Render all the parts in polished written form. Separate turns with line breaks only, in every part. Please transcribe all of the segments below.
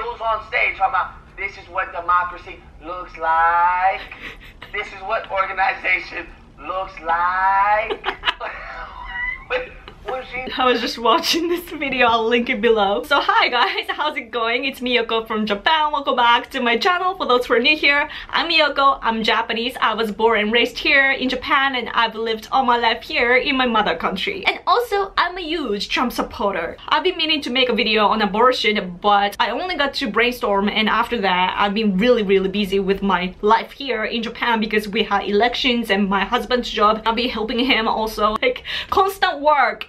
goes on stage talking about this is what democracy looks like. This is what organization looks like.
I was just watching this video, I'll link it below. So hi guys, how's it going? It's me, Yoko from Japan. Welcome back to my channel. For those who are new here, I'm Yoko, I'm Japanese. I was born and raised here in Japan and I've lived all my life here in my mother country. And also, I'm a huge Trump supporter. I've been meaning to make a video on abortion, but I only got to brainstorm, and after that, I've been really busy with my life here in Japan because we had elections and my husband's job. I've been helping him also, like constant work.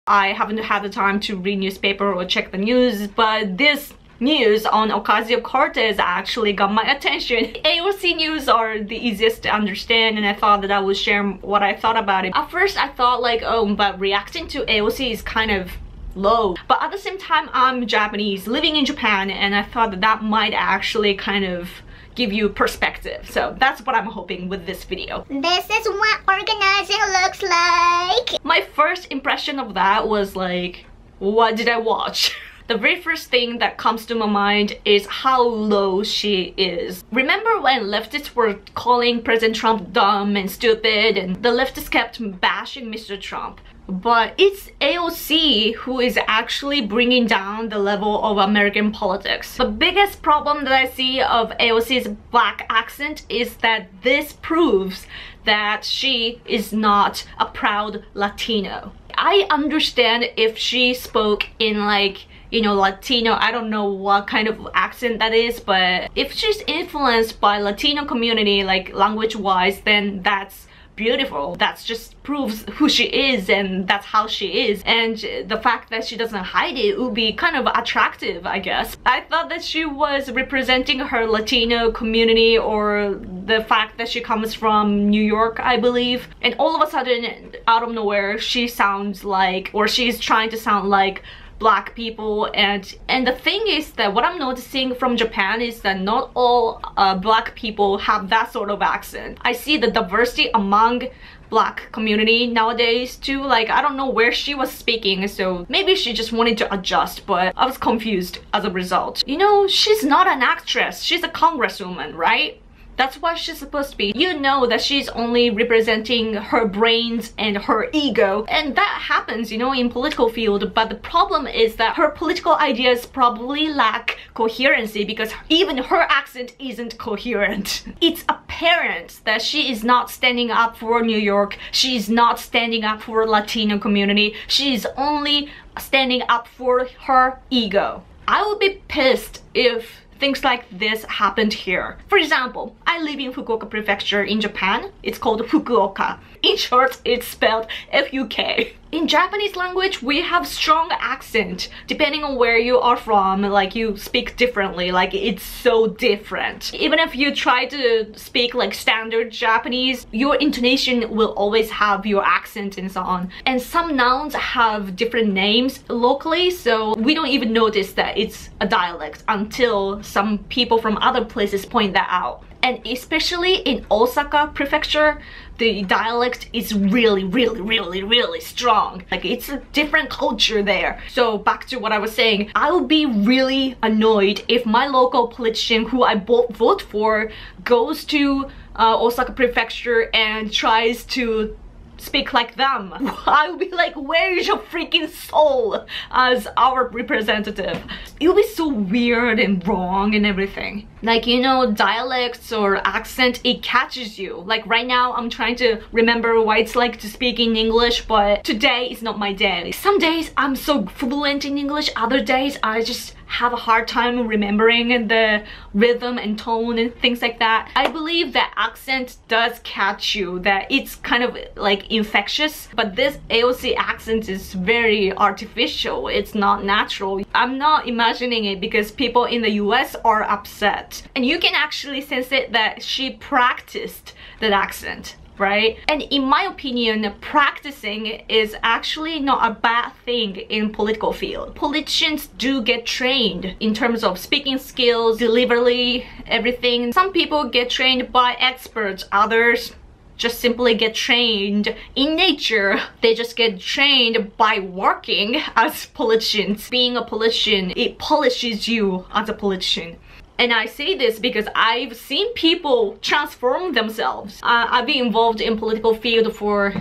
I haven't had the time to read newspaper or check the news, but this news on Ocasio-Cortez actually got my attention. AOC news are the easiest to understand, and I thought that I would share what I thought about it. At first I thought like, oh, but reacting to AOC is kind of low. But at the same time, I'm Japanese living in Japan, and I thought that that might actually kind of give you perspective. So that's what I'm hoping with this video.
This is what organizing looks like.
My first impression of that was like, what did I watch? The very first thing that comes to my mind is how low she is. Remember when leftists were calling President Trump dumb and stupid, and the leftists kept bashing Mr. Trump? But it's AOC who is actually bringing down the level of American politics. The biggest problem that I see of AOC's black accent is that this proves that she is not a proud Latino. I understand if she spoke in like, you know, Latino, I don't know what kind of accent that is, but if she's influenced by Latino community, like language-wise, then that's beautiful. That just proves who she is, and that's how she is, and the fact that she doesn't hide it would be kind of attractive, I guess. I thought that she was representing her Latino community, or the fact that she comes from New York, I believe, and all of a sudden out of nowhere she sounds like, or she's trying to sound like black people. And the thing is that what I'm noticing from Japan is that not all black people have that sort of accent. I see the diversity among black community nowadays too. Like, I don't know where she was speaking, so maybe she just wanted to adjust, but I was confused as a result. You know, she's not an actress, she's a congresswoman, right? That's what she's supposed to be. You know that she's only representing her brains and her ego, and that happens, you know, in political field. But the problem is that her political ideas probably lack coherency because even her accent isn't coherent. It's apparent that she is not standing up for New York. She's not standing up for Latino community. She's only standing up for her ego. I would be pissed if things like this happened here. For example, I live in Fukuoka Prefecture in Japan. It's called Fukuoka. In short, it's spelled F-U-K. In Japanese language, we have strong accent. Depending on where you are from, like you speak differently, like it's so different. Even if you try to speak like standard Japanese, your intonation will always have your accent and so on. And some nouns have different names locally, so we don't even notice that it's a dialect until some people from other places point that out. And especially in Osaka Prefecture, the dialect is really strong. Like, it's a different culture there. So back to what I was saying, I would be really annoyed if my local politician who I vote for goes to Osaka Prefecture and tries to speak like them. I would be like, where is your freaking soul as our representative? It would be so weird and wrong and everything. Like, you know, dialects or accent, it catches you. Like right now, I'm trying to remember what it's like to speak in English, but today is not my day. Some days I'm so fluent in English, other days I just have a hard time remembering the rhythm and tone and things like that. I believe that accent does catch you, that it's kind of like infectious, but this AOC accent is very artificial. It's not natural. I'm not imagining it because people in the US are upset, and you can actually sense it that she practiced that accent, right? And in my opinion, practicing is actually not a bad thing in political field. Politicians do get trained in terms of speaking skills, delivery, everything. Some people get trained by experts, others just simply get trained in nature. They just get trained by working as politicians. Being a politician, it polishes you as a politician. And I say this because I've seen people transform themselves. I've been involved in political field for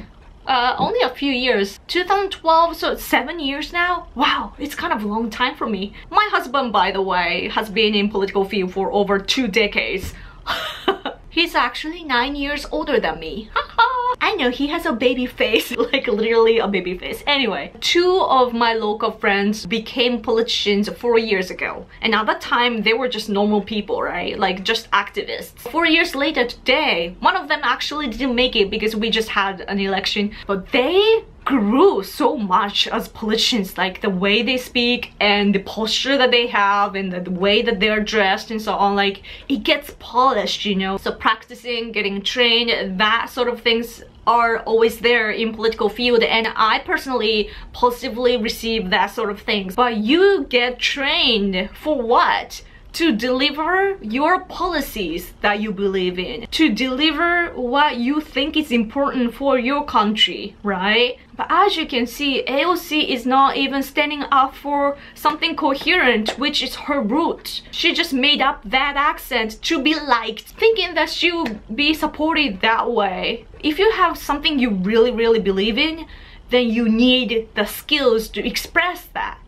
only a few years. 2012, so 7 years now. Wow, it's kind of a long time for me. My husband, by the way, has been in political field for over 2 decades. He's actually 9 years older than me. I know, he has a baby face, like literally a baby face. Anyway, 2 of my local friends became politicians 4 years ago. And at that time, they were just normal people, right? Like just activists. 4 years later today, one of them actually didn't make it because we just had an election. But they grew so much as politicians, like the way they speak and the posture that they have and the way that they're dressed and so on, like it gets polished, you know. So practicing, getting trained, that sort of things are always there in political field, and I personally positively receive that sort of things. But you get trained for what? To deliver your policies that you believe in, to deliver what you think is important for your country, right? But as you can see, AOC is not even standing up for something coherent, which is her root. She just made up that accent to be liked, thinking that she'll be supported that way. If you have something you really believe in, then you need the skills to express that.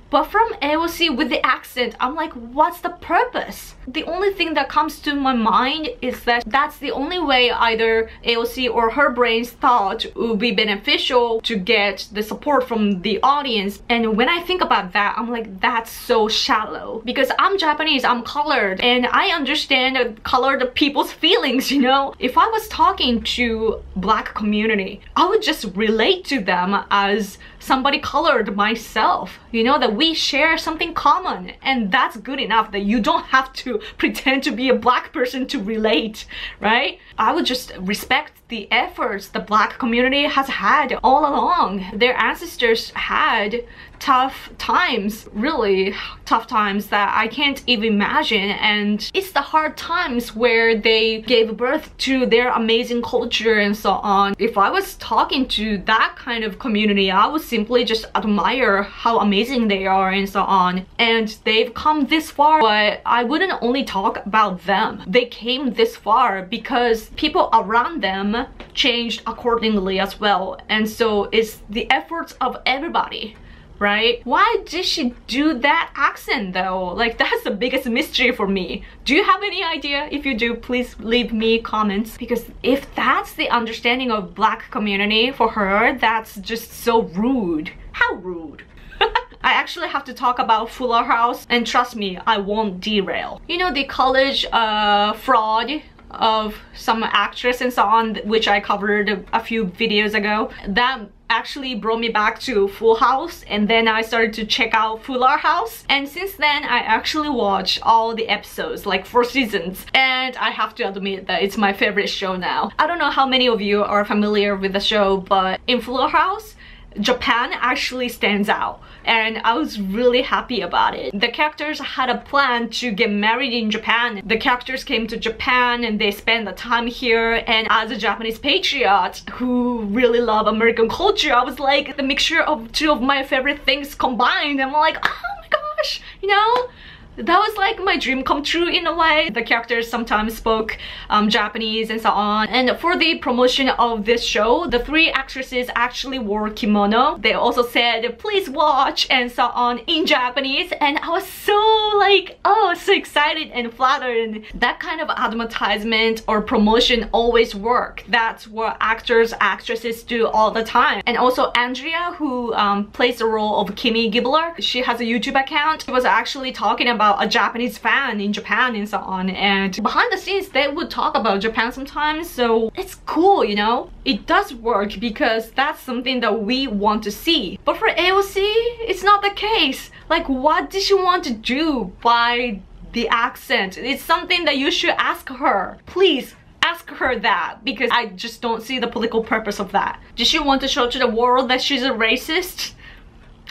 But from AOC with the accent, I'm like, what's the purpose? The only thing that comes to my mind is that that's the only way either AOC or her brains thought would be beneficial to get the support from the audience. And when I think about that, I'm like, that's so shallow. Because I'm Japanese, I'm colored, and I understand colored people's feelings, you know? If I was talking to Black community, I would just relate to them as somebody colored myself, you know, that we share something common, and that's good enough, that you don't have to pretend to be a Black person to relate, right? I would just respect the efforts the Black community has had all along. Their ancestors had tough times, really tough times that I can't even imagine, and it's the hard times where they gave birth to their amazing culture and so on. If I was talking to that kind of community, I would simply just admire how amazing they are and so on. And they've come this far, but I wouldn't only talk about them. They came this far because people around them changed accordingly as well, and so it's the efforts of everybody, right? Why did she do that accent though? Like, that's the biggest mystery for me. Do you have any idea? If you do, please leave me comments, because if that's the understanding of Black community for her, that's just so rude. How rude. I actually have to talk about Fuller House, and trust me, I won't derail. You know, the college fraud of some actress and so on, which I covered a few videos ago, that actually brought me back to Full House, and then I started to check out Fuller House, and since then I actually watched all the episodes, like 4 seasons, and I have to admit that it's my favorite show now. I don't know how many of you are familiar with the show, but in Fuller House, Japan actually stands out, and I was really happy about it. The characters had a plan to get married in Japan. The characters came to Japan and they spent the time here, and as a Japanese patriot who really love American culture, I was like, the mixture of 2 of my favorite things combined, and I'm like, oh my gosh, you know? That was like my dream come true in a way. The characters sometimes spoke Japanese and so on. And for the promotion of this show, the 3 actresses actually wore kimono. They also said, please watch and so on in Japanese. And I was so like, oh, so excited and flattered. That kind of advertisement or promotion always work. That's what actors, actresses do all the time. And also Andrea, who plays the role of Kimmy Gibbler, she has a YouTube account. She was actually talking about a Japanese fan in Japan and so on, and behind the scenes they would talk about Japan sometimes, so it's cool, you know? It does work because that's something that we want to see. But for AOC, it's not the case. Like, what did she want to do by the accent? It's something that you should ask her. Please ask her that, because I just don't see the political purpose of that. Did she want to show to the world that she's a racist?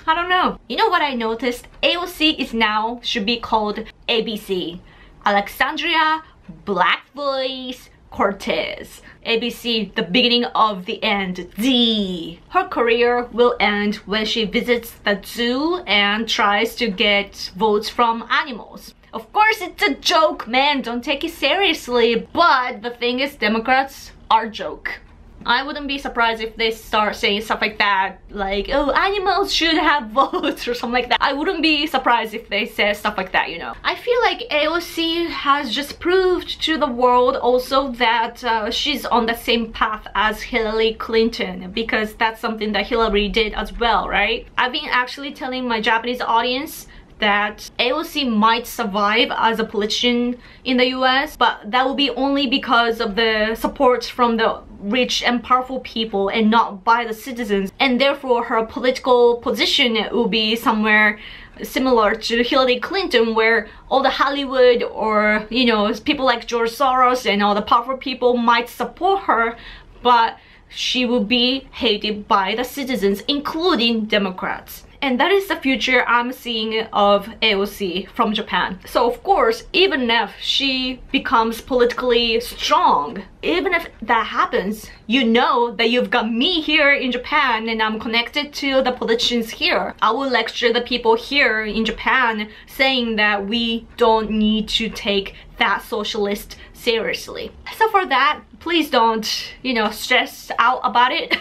I don't know. You know what I noticed? AOC is now should be called ABC. Alexandria Black Voice Ocasio-Cortez. ABC, the beginning of the end. D. Her career will end when she visits the zoo and tries to get votes from animals. Of course, it's a joke, man. Don't take it seriously. But the thing is, Democrats are a joke. I wouldn't be surprised if they start saying stuff like that, like, oh, animals should have votes or something like that. I wouldn't be surprised if they say stuff like that, you know. I feel like AOC has just proved to the world also that she's on the same path as Hillary Clinton, because that's something that Hillary did as well, right? I've been actually telling my Japanese audience that AOC might survive as a politician in the US, but that will be only because of the support from the rich and powerful people and not by the citizens, and therefore her political position will be somewhere similar to Hillary Clinton, where all the Hollywood or, you know, people like George Soros and all the powerful people might support her, but she will be hated by the citizens, including Democrats. And that is the future I'm seeing of AOC from Japan. So of course, even if she becomes politically strong, even if that happens, you know that you've got me here in Japan and I'm connected to the politicians here. I will lecture the people here in Japan saying that we don't need to take that socialist seriously. So for that, please don't, you know, stress out about it.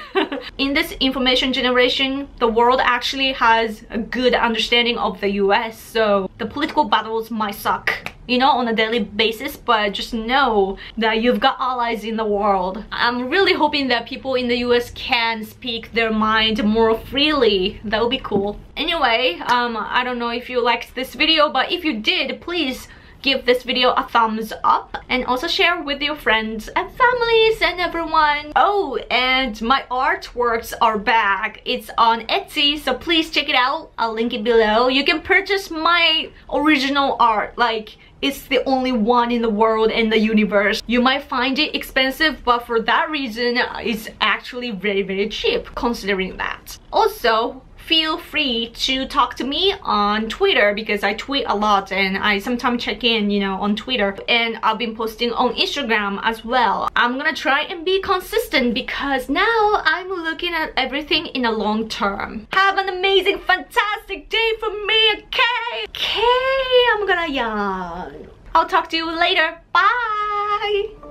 In this information generation, the world actually has a good understanding of the US, so the political battles might suck, you know, on a daily basis, but just know that you've got allies in the world. I'm really hoping that people in the US can speak their mind more freely. That would be cool. Anyway, I don't know if you liked this video, but if you did, please give this video a thumbs up and also share with your friends and families and everyone. Oh, and my artworks are back. It's on Etsy, so please check it out. I'll link it below. You can purchase my original art. Like, it's the only one in the world and the universe. You might find it expensive, but for that reason, it's actually very, very cheap considering that. Also, feel free to talk to me on Twitter, because I tweet a lot and I sometimes check in, you know, on Twitter, and I've been posting on Instagram as well. I'm gonna try and be consistent because now I'm looking at everything in a long term. Have an amazing, fantastic day from me, okay? Okay, I'm gonna yawn. I'll talk to you later. Bye!